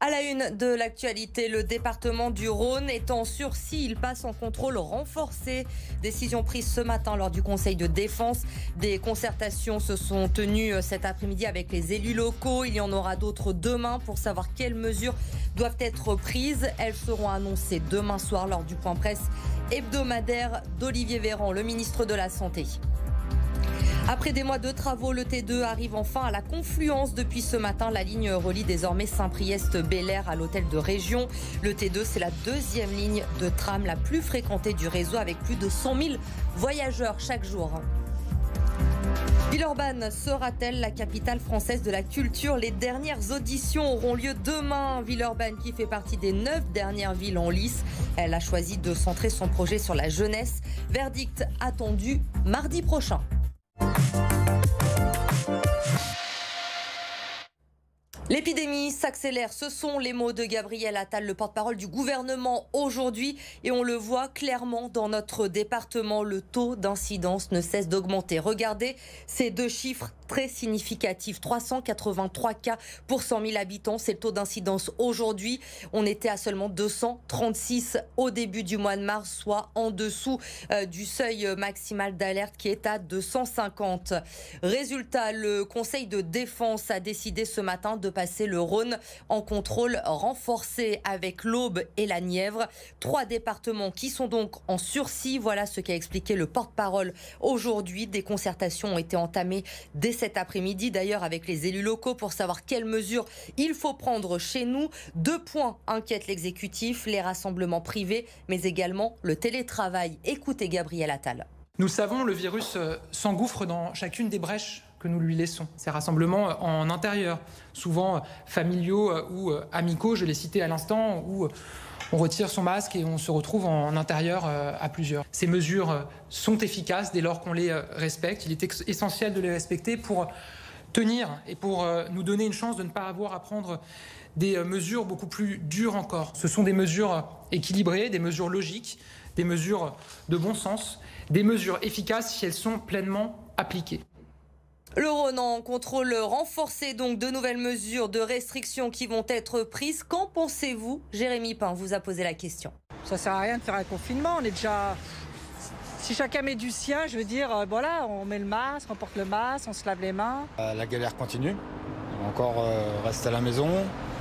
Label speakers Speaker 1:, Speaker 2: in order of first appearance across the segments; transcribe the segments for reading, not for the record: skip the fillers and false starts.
Speaker 1: À la une de l'actualité, le département du Rhône est en sursis. Il passe en contrôle renforcé. Décision prise ce matin lors du Conseil de défense. Des concertations se sont tenues cet après-midi avec les élus locaux. Il y en aura d'autres demain pour savoir quelles mesures doivent être prises. Elles seront annoncées demain soir lors du point presse hebdomadaire d'Olivier Véran, le ministre de la Santé. Après des mois de travaux, le T2 arrive enfin à la confluence. Depuis ce matin, la ligne relie désormais Saint-Priest-Bel-Air à l'hôtel de région. Le T2, c'est la deuxième ligne de tram la plus fréquentée du réseau avec plus de 100 000 voyageurs chaque jour. Villeurbanne sera-t-elle la capitale française de la culture? Les dernières auditions auront lieu demain. Villeurbanne, qui fait partie des 9 dernières villes en lice, elle a choisi de centrer son projet sur la jeunesse. Verdict attendu mardi prochain. L'épidémie s'accélère, ce sont les mots de Gabriel Attal, le porte-parole du gouvernement aujourd'hui. Et on le voit clairement dans notre département, le taux d'incidence ne cesse d'augmenter. Regardez ces deux chiffres très significatifs. 383 cas pour 100 000 habitants, c'est le taux d'incidence aujourd'hui. On était à seulement 236 au début du mois de mars, soit en dessous du seuil maximal d'alerte qui est à 250. Résultat, le Conseil de défense a décidé ce matin de passer le Rhône en contrôle renforcé avec l'Aube et la Nièvre. 3 départements qui sont donc en sursis. Voilà ce qu'a expliqué le porte-parole aujourd'hui. Des concertations ont été entamées dès cet après-midi, d'ailleurs avec les élus locaux pour savoir quelles mesures il faut prendre chez nous. 2 points inquiètent l'exécutif, les rassemblements privés, mais également le télétravail. Écoutez Gabriel Attal.
Speaker 2: Nous le savons, le virus s'engouffre dans chacune des brèches que nous lui laissons. Ces rassemblements en intérieur, souvent familiaux ou amicaux, je l'ai cité à l'instant, où on retire son masque et on se retrouve en intérieur à plusieurs. Ces mesures sont efficaces dès lors qu'on les respecte. Il est essentiel de les respecter pour tenir et pour nous donner une chance de ne pas avoir à prendre des mesures beaucoup plus dures encore. Ce sont des mesures équilibrées, des mesures logiques, des mesures de bon sens, des mesures efficaces si elles sont pleinement appliquées.
Speaker 1: Le Rhône en contrôle renforcé, donc de nouvelles mesures de restriction qui vont être prises. Qu'en pensez-vous? Jérémy Pain vous a posé la question.
Speaker 3: Ça sert à rien de faire un confinement, on est déjà... Si chacun met du sien, je veux dire, voilà, on met le masque, on porte le masque, on se lave les mains.
Speaker 4: La galère continue, encore reste à la maison.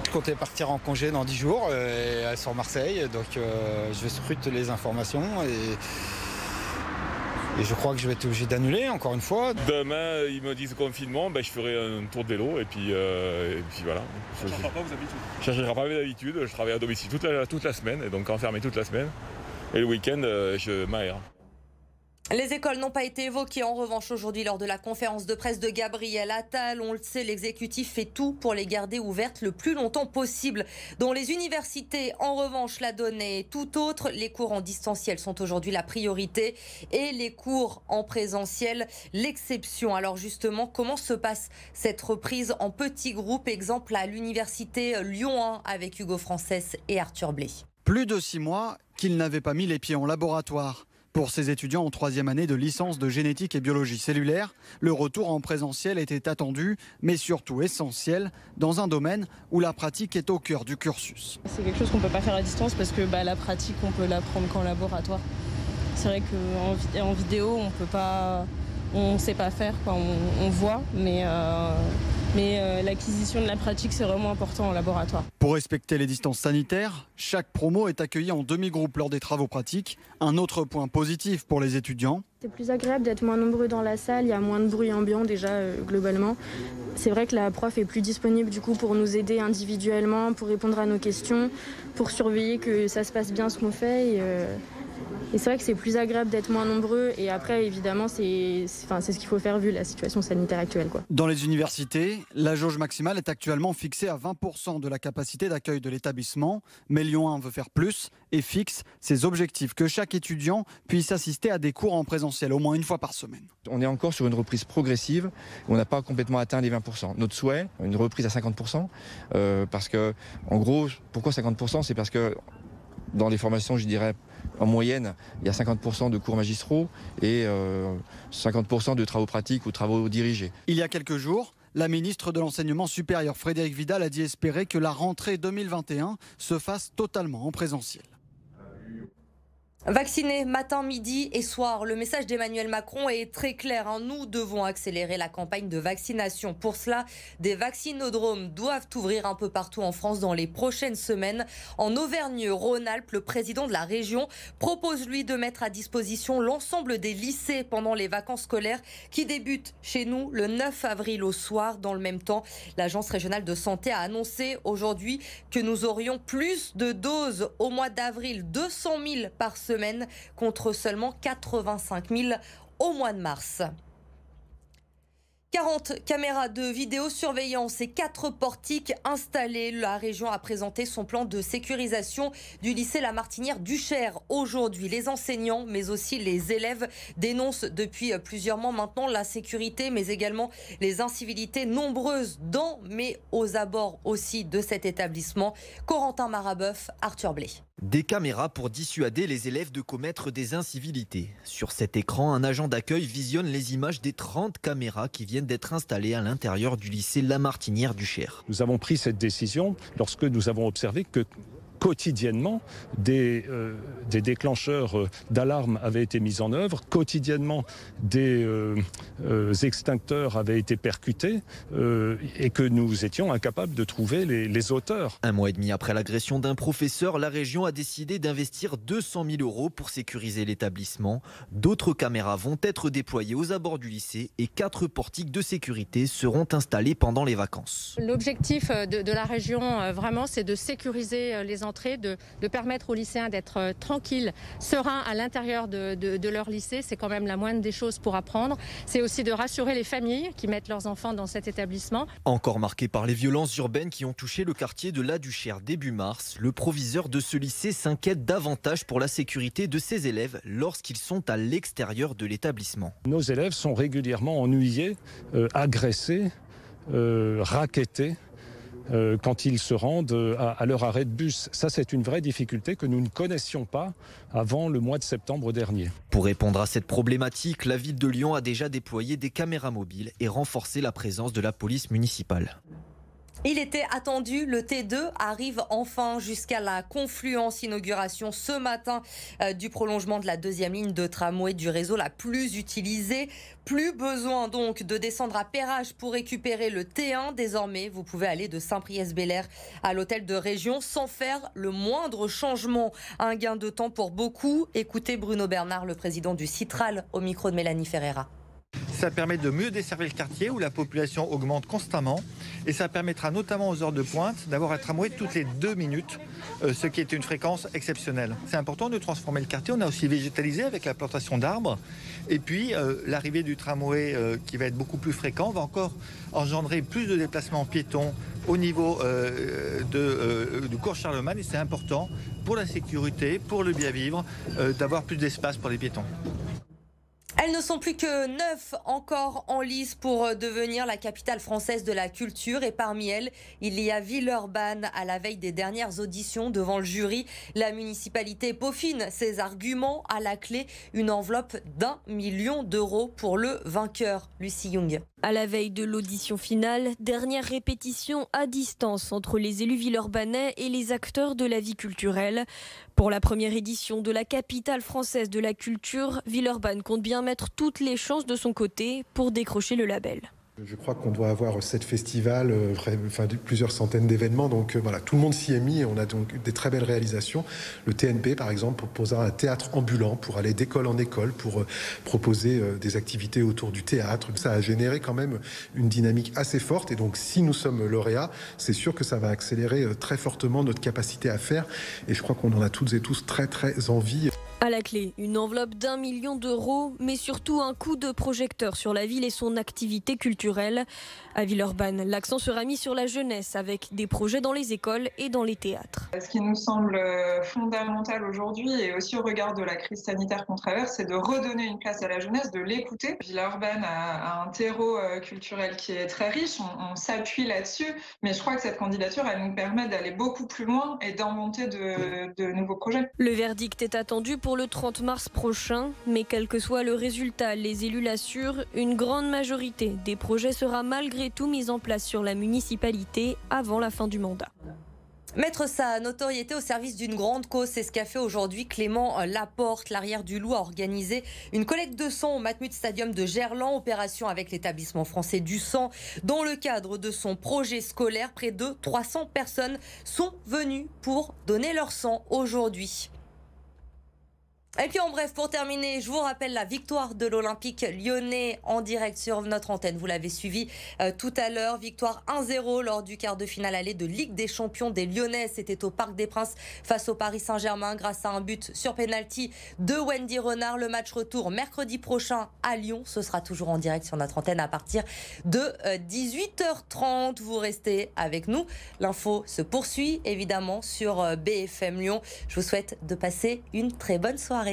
Speaker 4: Je comptais partir en congé dans 10 jours sur Marseille, donc je scrute les informations et je crois que je vais être obligé d'annuler encore une fois.
Speaker 5: Demain, ils me disent confinement, je ferai un tour de vélo et puis voilà.
Speaker 6: Ça ne changera pas vos habitudes?
Speaker 5: Ça ne changera pas mes habitudes, je travaille à domicile toute la semaine, et donc enfermé toute la semaine. Et le week-end, je m'aère.
Speaker 1: Les écoles n'ont pas été évoquées en revanche aujourd'hui lors de la conférence de presse de Gabriel Attal. On le sait, l'exécutif fait tout pour les garder ouvertes le plus longtemps possible. Dans les universités, en revanche, la donne est tout autre. Les cours en distanciel sont aujourd'hui la priorité et les cours en présentiel l'exception. Alors justement, comment se passe cette reprise en petits groupes? Exemple à l'université Lyon 1 avec Hugo Frances et Arthur Blé.
Speaker 7: Plus de 6 mois qu'ils n'avaient pas mis les pieds en laboratoire. Pour ces étudiants en 3e année de licence de génétique et biologie cellulaire, le retour en présentiel était attendu, mais surtout essentiel dans un domaine où la pratique est au cœur du cursus.
Speaker 8: C'est quelque chose qu'on ne peut pas faire à distance parce que la pratique, on peut l'apprendre qu'en laboratoire. C'est vrai qu'en vidéo, on ne sait pas faire, on voit, mais l'acquisition de la pratique, c'est vraiment important en laboratoire.
Speaker 7: Pour respecter les distances sanitaires, chaque promo est accueillie en demi-groupe lors des travaux pratiques. Un autre point positif pour les étudiants.
Speaker 9: C'est plus agréable d'être moins nombreux dans la salle, il y a moins de bruit ambiant déjà globalement. C'est vrai que la prof est plus disponible du coup pour nous aider individuellement, pour répondre à nos questions, pour surveiller que ça se passe bien ce qu'on fait. Et c'est vrai que c'est plus agréable d'être moins nombreux et après évidemment c'est ce qu'il faut faire vu la situation sanitaire actuelle.
Speaker 7: Dans les universités, la jauge maximale est actuellement fixée à 20% de la capacité d'accueil de l'établissement, mais Lyon 1 veut faire plus et fixe ses objectifs que chaque étudiant puisse assister à des cours en présentiel au moins une fois par semaine.
Speaker 10: On est encore sur une reprise progressive, on n'a pas complètement atteint les 20%. Notre souhait, une reprise à 50%, parce que en gros, pourquoi 50%? C'est parce que dans les formations, je dirais, en moyenne, il y a 50% de cours magistraux et 50% de travaux pratiques ou travaux dirigés.
Speaker 7: Il y a quelques jours, La ministre de l'Enseignement supérieur, Frédérique Vidal, a dit espérer que la rentrée 2021 se fasse totalement en présentiel.
Speaker 1: Vacciner matin, midi et soir. Le message d'Emmanuel Macron est très clair. Nous devons accélérer la campagne de vaccination. Pour cela, des vaccinodromes doivent ouvrir un peu partout en France dans les prochaines semaines. En Auvergne-Rhône-Alpes, le président de la région propose, lui, de mettre à disposition l'ensemble des lycées pendant les vacances scolaires qui débutent chez nous le 9 avril au soir. Dans le même temps, l'Agence régionale de santé a annoncé aujourd'hui que nous aurions plus de doses au mois d'avril, 200 000 par semaine, contre seulement 85 000 au mois de mars. 40 caméras de vidéosurveillance et 4 portiques installés. La région a présenté son plan de sécurisation du lycée La Martinière du Cher. Aujourd'hui, les enseignants, mais aussi les élèves, dénoncent depuis plusieurs mois maintenant la sécurité, mais également les incivilités nombreuses dans, mais aux abords aussi de cet établissement. Corentin Marabeuf, Arthur Blé.
Speaker 6: Des caméras pour dissuader les élèves de commettre des incivilités. Sur cet écran, un agent d'accueil visionne les images des 30 caméras qui viennent d'être installées à l'intérieur du lycée La Martinière du Cher.
Speaker 11: Nous avons pris cette décision lorsque nous avons observé que quotidiennement, des déclencheurs d'alarme avaient été mis en œuvre. Quotidiennement, des extincteurs avaient été percutés et que nous étions incapables de trouver les auteurs.
Speaker 6: Un mois et demi après l'agression d'un professeur, la région a décidé d'investir 200 000 € pour sécuriser l'établissement. D'autres caméras vont être déployées aux abords du lycée et 4 portiques de sécurité seront installés pendant les vacances.
Speaker 12: L'objectif de la région, vraiment, c'est de sécuriser les entrées, de permettre aux lycéens d'être tranquilles, sereins à l'intérieur de leur lycée. C'est quand même la moindre des choses pour apprendre. C'est aussi de rassurer les familles qui mettent leurs enfants dans cet établissement.
Speaker 6: Encore marqué par les violences urbaines qui ont touché le quartier de La Duchère début mars, le proviseur de ce lycée s'inquiète davantage pour la sécurité de ses élèves lorsqu'ils sont à l'extérieur de l'établissement.
Speaker 11: Nos élèves sont régulièrement ennuyés, agressés, rackettés. Quand ils se rendent à leur arrêt de bus. Ça, c'est une vraie difficulté que nous ne connaissions pas avant le mois de septembre dernier.
Speaker 6: Pour répondre à cette problématique, la ville de Lyon a déjà déployé des caméras mobiles et renforcé la présence de la police municipale.
Speaker 1: Il était attendu, le T2 arrive enfin jusqu'à la Confluence. Inauguration ce matin du prolongement de la 2e ligne de tramway du réseau la plus utilisée. Plus besoin donc de descendre à Perrache pour récupérer le T1. Désormais, vous pouvez aller de Saint-Priest-Bel-Air à l'hôtel de région sans faire le moindre changement. Un gain de temps pour beaucoup. Écoutez Bruno Bernard, le président du Citral, au micro de Mélanie Ferreira.
Speaker 13: Ça permet de mieux desservir le quartier où la population augmente constamment et ça permettra notamment aux heures de pointe d'avoir un tramway toutes les 2 minutes, ce qui est une fréquence exceptionnelle. C'est important de transformer le quartier. On a aussi végétalisé avec la plantation d'arbres et puis l'arrivée du tramway qui va être beaucoup plus fréquent va encore engendrer plus de déplacements piétons au niveau du cours Charlemagne et c'est important pour la sécurité, pour le bien vivre, d'avoir plus d'espace pour les piétons.
Speaker 1: Elles ne sont plus que 9 encore en lice pour devenir la capitale française de la culture. Et parmi elles, il y a Villeurbanne. À la veille des dernières auditions devant le jury, la municipalité peaufine ses arguments. À la clé, une enveloppe d'1 million d'euros pour le vainqueur. Lucie Young.
Speaker 14: À la veille de l'audition finale, dernière répétition à distance entre les élus villeurbanais et les acteurs de la vie culturelle. Pour la première édition de la capitale française de la culture, Villeurbanne compte bien mettre toutes les chances de son côté pour décrocher le label.
Speaker 15: Je crois qu'on doit avoir 7 festivals, plusieurs centaines d'événements. Donc voilà, tout le monde s'y est mis et on a donc des très belles réalisations. Le TNP, par exemple, proposera un théâtre ambulant pour aller d'école en école, pour proposer des activités autour du théâtre. Ça a généré quand même une dynamique assez forte. Et donc, si nous sommes lauréats, c'est sûr que ça va accélérer très fortement notre capacité à faire. Et je crois qu'on en a toutes et tous très, très envie.
Speaker 14: À la clé, une enveloppe d'1 million d'euros, mais surtout un coup de projecteur sur la ville et son activité culturelle. À Villeurbanne, l'accent sera mis sur la jeunesse avec des projets dans les écoles et dans les théâtres.
Speaker 16: Ce qui nous semble fondamental aujourd'hui et aussi au regard de la crise sanitaire qu'on traverse, c'est de redonner une place à la jeunesse, de l'écouter. Villeurbanne a un terreau culturel qui est très riche, on s'appuie là-dessus, mais je crois que cette candidature, elle nous permet d'aller beaucoup plus loin et d'inventer de nouveaux projets.
Speaker 14: Le verdict est attendu pour pour le 30 mars prochain. Mais quel que soit le résultat, les élus l'assurent, une grande majorité des projets sera malgré tout mise en place sur la municipalité avant la fin du mandat.
Speaker 1: Mettre sa notoriété au service d'une grande cause, c'est ce qu'a fait aujourd'hui Clément Laporte. L'Arrière du Loup a organisé une collecte de sang au Matmut Stadium de Gerland, opération avec l'établissement français du sang. Dans le cadre de son projet scolaire, près de 300 personnes sont venues pour donner leur sang aujourd'hui. Et puis en bref, pour terminer, je vous rappelle la victoire de l'Olympique lyonnais en direct sur notre antenne. Vous l'avez suivi tout à l'heure. Victoire 1-0 lors du quart de finale aller de Ligue des Champions des Lyonnais. C'était au Parc des Princes face au Paris Saint-Germain grâce à un but sur pénalty de Wendy Renard. Le match retour mercredi prochain à Lyon. Ce sera toujours en direct sur notre antenne à partir de 18h30. Vous restez avec nous. L'info se poursuit évidemment sur BFM Lyon. Je vous souhaite de passer une très bonne soirée.